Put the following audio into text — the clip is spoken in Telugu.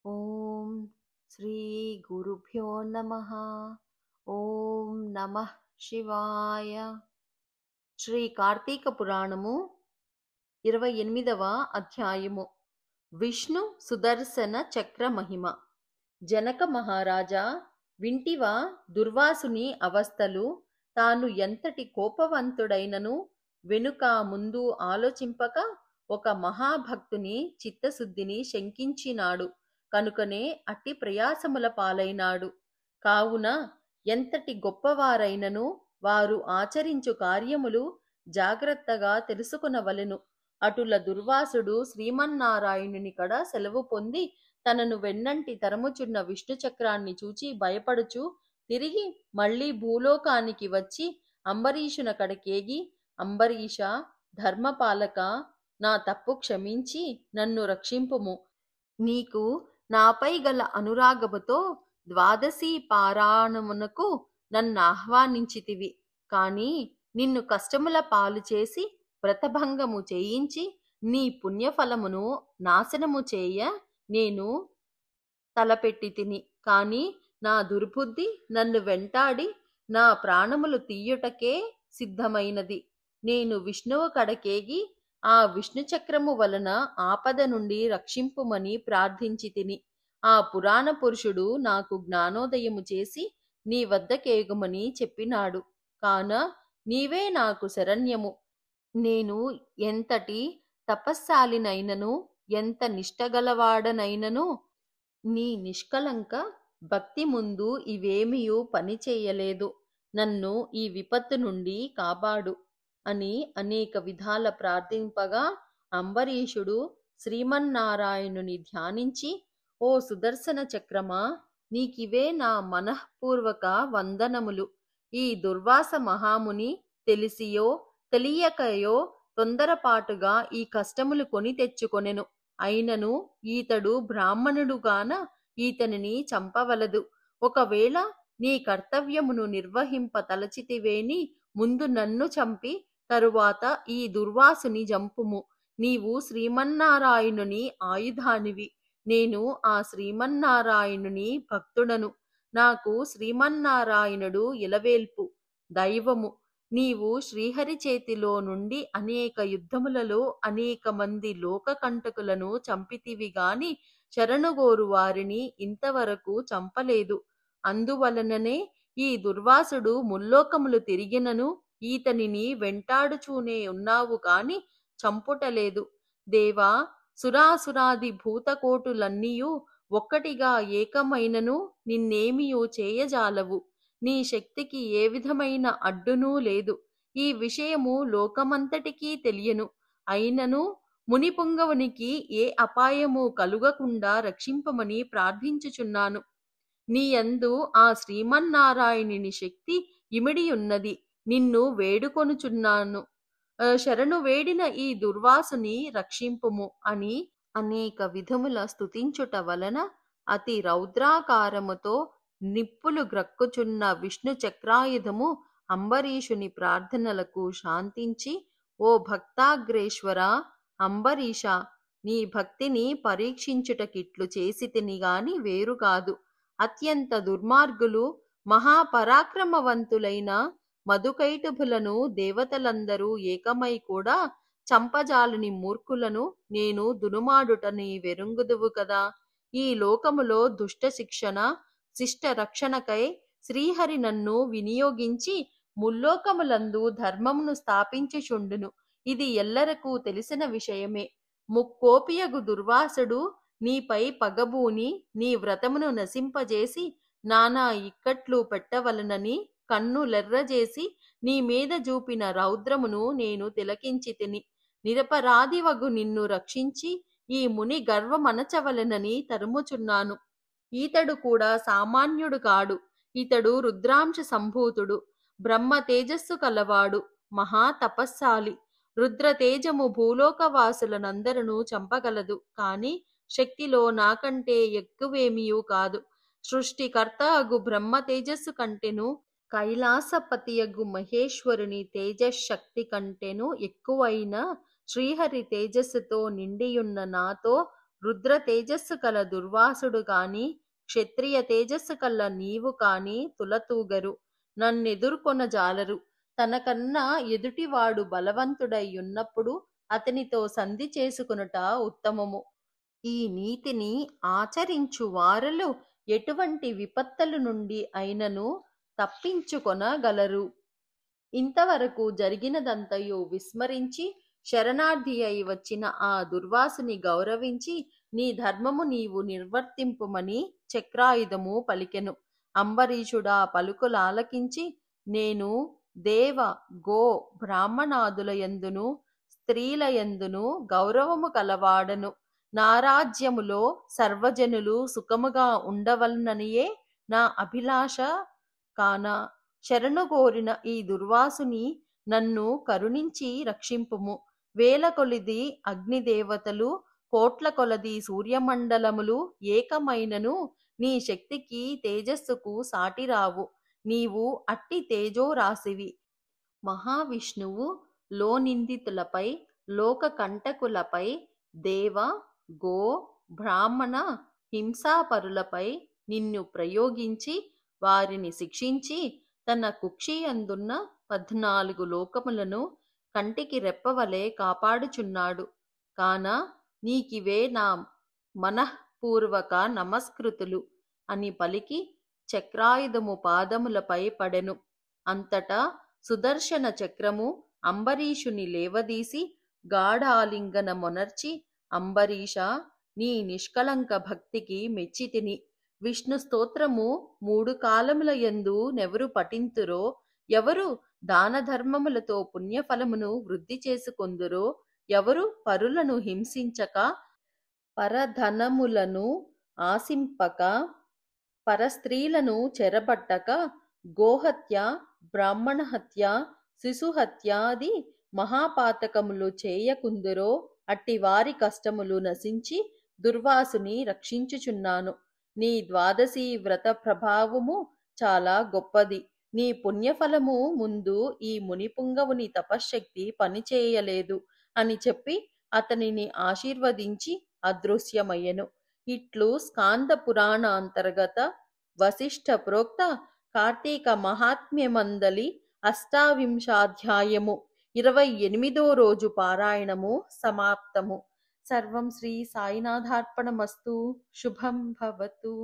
ఓం శ్రీ గురుభ్యో నమః. ఓం నమః శివాయ. శ్రీ కార్తీక పురాణము 28వ అధ్యాయము. విష్ణు సుదర్శన చక్ర మహిమ. జనక మహారాజా, వింటివా దుర్వాసుని అవస్థలు? తాను ఎంతటి కోపవంతుడైనను వెనుక ముందు ఆలోచింపక ఒక మహాభక్తుని చిత్తశుద్ధిని శంకించినాడు కనుకనే అట్టి ప్రయాసముల పాలైనాడు. కావున ఎంతటి గొప్పవారైనను వారు ఆచరించు కార్యములు జాగ్రత్తగా తెలుసుకొనవలెను. అటుల దుర్వాసుడు శ్రీమన్నారాయణుని కడ సెలవు పొంది తనను వెన్నంటి తరముచున్న విష్ణు చక్రాన్ని చూచి భయపడుచు తిరిగి మళ్ళీ భూలోకానికి వచ్చి అంబరీషున కడకేగి, అంబరీష, ధర్మపాలక, నా తప్పు క్షమించి నన్ను రక్షింపుము. నీకు నాపై గల అనురాగముతో ద్వాదశి పారాయణమునకు నన్ను ఆహ్వానించితివి. కాని నిన్ను కష్టముల పాలు చేసి వ్రతభంగము చేయించి నీ పుణ్యఫలమును నాశనము చేయ నేను తలపెట్టి తిని. కాని నా దుర్బుద్ధి నన్ను వెంటాడి నా ప్రాణములు తీయుటకే సిద్ధమైనది. నేను విష్ణువు కడకేగి ఆ విష్ణు చక్రము వలన ఆపద నుండి రక్షింపుమని ప్రార్థించి తిని. ఆ పురాణ పురుషుడు నాకు జ్ఞానోదయము చేసి నీ వద్దకేగుమని చెప్పినాడు. కాన నీవే నాకు శరణ్యము. నేను ఎంతటి తపస్శాలినైనను ఎంత నిష్టగలవాడనైనను నీ నిష్కలంక భక్తి ముందు ఇవేమియూ పనిచేయలేదు. నన్ను ఈ విపత్తు నుండి కాపాడు అని అనేక విధాల ప్రార్థింపగా అంబరీషుడు శ్రీమన్నారాయణుని ధ్యానించి, ఓ సుదర్శన చక్రమా, నీకివే నా మనఃపూర్వక వందనములు. ఈ దుర్వాస మహాముని తెలిసియో తెలియకయో తొందరపాటుగా ఈ కష్టములు కొని తెచ్చుకొనెను. అయినను ఈతడు బ్రాహ్మణుడుగాన ఈతనిని చంపవలదు. ఒకవేళ నీ కర్తవ్యమును నిర్వహింప తలచితివేని ముందు నన్ను చంపి తరువాత ఈ దుర్వాసుని జంపుము. నీవు శ్రీమన్నారాయణుని ఆయుధానివి. నేను ఆ శ్రీమన్నారాయణుని భక్తుడను. నాకు శ్రీమన్నారాయణుడు ఇలవేల్పు దైవము. నీవు శ్రీహరి చేతిలో నుండి అనేక యుద్ధములలో అనేక మంది లోకకంటకులను చంపితివి గాని శరణుగోరు వారిని ఇంతవరకు చంపలేదు. అందువలననే ఈ దుర్వాసుడు ముల్లోకములు తిరిగినను ఈతనిని వెంటాడుచూనే ఉన్నావు కాని చంపుటలేదు. దేవా, సురాసురాది భూతకోటులన్నీయు ఒక్కటిగా ఏకమైనను నిన్నేమియూ చేయజాలవు. నీ శక్తికి ఏ విధమైన అడ్డునూ లేదు. ఈ విషయము లోకమంతటికీ తెలియను. అయినను మునిపుంగవునికి ఏ అపాయము కలుగకుండా రక్షింపమని ప్రార్థించుచున్నాను. నీయందు ఆ శ్రీమన్నారాయణుని శక్తి ఇమిడియున్నది. నిన్ను వేడుకొనుచున్నాను. శరణు వేడిన ఈ దుర్వాసుని రక్షింపుము అని అనేక విధముల స్తుతించుట వలన అతి రౌద్రాకారముతో నిప్పులు గ్రక్కుచున్న విష్ణు చక్రాయుధము అంబరీషుని ప్రార్థనలకు శాంతించి, ఓ భక్తాగ్రేశ్వర అంబరీష, నీ భక్తిని పరీక్షించుటకిట్లు చేసి తిని గాని వేరు కాదు. అత్యంత దుర్మార్గులు మహాపరాక్రమవంతులైన మధుకైటభులను దేవతలందరూ ఏకమై కూడా చంపజాలని మూర్ఖులను నేను దునుమాడుటని వెరుంగుదువు కదా. ఈ లోకములో దుష్ట శిక్షణ శిష్ట రక్షణకై శ్రీహరి నన్ను వినియోగించి ముల్లోకములందు ధర్మమును స్థాపించుచుండును. ఇది ఎల్లరకు తెలిసిన విషయమే. ముక్కోపియగు దుర్వాసుడు నీపై పగబూని నీ వ్రతమును నశింపజేసి నానా ఇక్కట్లు పెట్టవలనని కన్నులెర్రజేసి నీ మీద చూపిన రౌద్రమును నేను తిలకించి తిని. నిరపరాధివగు నిన్ను రక్షించి ఈ ముని గర్వమనచవలెనని తరుముచున్నాను. ఈతడు కూడా సామాన్యుడు కాడు. ఇతడు రుద్రాంశ సంభూతుడు, బ్రహ్మ తేజస్సు కలవాడు, మహా తపస్శాలి. రుద్రతేజము భూలోకవాసులనందరూ చంపగలదు. కాని శక్తిలో నాకంటే ఎక్కువేమియూ కాదు. సృష్టికర్త అగు బ్రహ్మ తేజస్సు కంటెను కైలాసపతియగు మహేశ్వరుని తేజశక్తి కంటెను ఎక్కువైన శ్రీహరి తేజస్సుతో నిండియున్న నాతో రుద్ర తేజస్సు కల దుర్వాసుడు కాని క్షత్రియ తేజస్సు కల నీవు కాని తులతూగరు, నన్నెదుర్కొన జాలరు. తనకన్నా ఎదుటివాడు బలవంతుడై ఉన్నప్పుడు అతనితో సంధి చేసుకొనుట ఉత్తమము. ఈ నీతిని ఆచరించు వారలు ఎటువంటి విపత్తుల నుండి అయినను తప్పించుకొనగలరు. ఇంతవరకు జరిగినదంతయు విస్మరించి శరణార్థి అయి వచ్చిన ఆ దుర్వాసుని గౌరవించి నీ ధర్మము నీవు నిర్వర్తింపుమని చక్రాయుధము పలికెను. అంబరీషుడా పలుకులాలకించి నేను దేవ గో బ్రాహ్మణాదుల యందును స్త్రీల యందును గౌరవము కలవాడను. నా రాజ్యములో సర్వజనులు సుఖముగా ఉండవలననియే నా అభిలాష కాన శరణు కోరిన ఈ దుర్వాసుని నన్ను కరుణించి రక్షింపుము. వేల కొలిది అగ్నిదేవతలు కోట్ల కొలది సూర్యమండలములు ఏకమైనను నీ శక్తికి తేజస్సుకు సాటిరావు. నీవు అట్టి తేజోరాశివి. మహావిష్ణువు లోనిందితులపై లోక కంటకులపై దేవ గో బ్రాహ్మణ హింసాపరులపై నిన్ను ప్రయోగించి వారిని శిక్షించి తన కుక్షియందున్న 14 లోకములను కంటికి రెప్పవలే కాపాడుచున్నాడు. కాన నీకివే నా మనఃపూర్వక నమస్కృతులు అని పలికి చక్రాయుధము పాదములపై పడెను. అంతటా సుదర్శన చక్రము అంబరీషుని లేవదీసి గాఢాలింగనమొనర్చి, అంబరీష, నీ నిష్కళంక భక్తికి మెచ్చితిని. విష్ణు స్తోత్రము 3 కాలముల యందు నెవరు పఠింతురో, ఎవరు దాన ధర్మములతో పుణ్యఫలమును వృద్ధి చేసుకొందురో, ఎవరు పరులను హింసించక పరధనములను ఆశింపక పరస్త్రీలను చెరబట్టక గోహత్య బ్రాహ్మణహత్య శిశుహత్యాది మహాపాతకములు చేయకుందురో అట్టి వారి కష్టములు నశించి దుర్వాసుని రక్షించుచున్నాను. నీ ద్వాదశి వ్రత ప్రభావము చాలా గొప్పది. నీ పుణ్యఫలము ముందు ఈ మునిపుంగవుని తపశ్శక్తి పనిచేయలేదు అని చెప్పి అతనిని ఆశీర్వదించి అదృశ్యమయ్యెను. ఇట్లు స్కాంద పురాణ అంతర్గత వశిష్ఠ ప్రోక్త కార్తీక మహాత్మ్యమందలి 28వ అధ్యాయము 28వ రోజు పారాయణము సమాప్తము. సర్వం శ్రీ సాయినాథార్పణమస్తు. శుభం భవతు.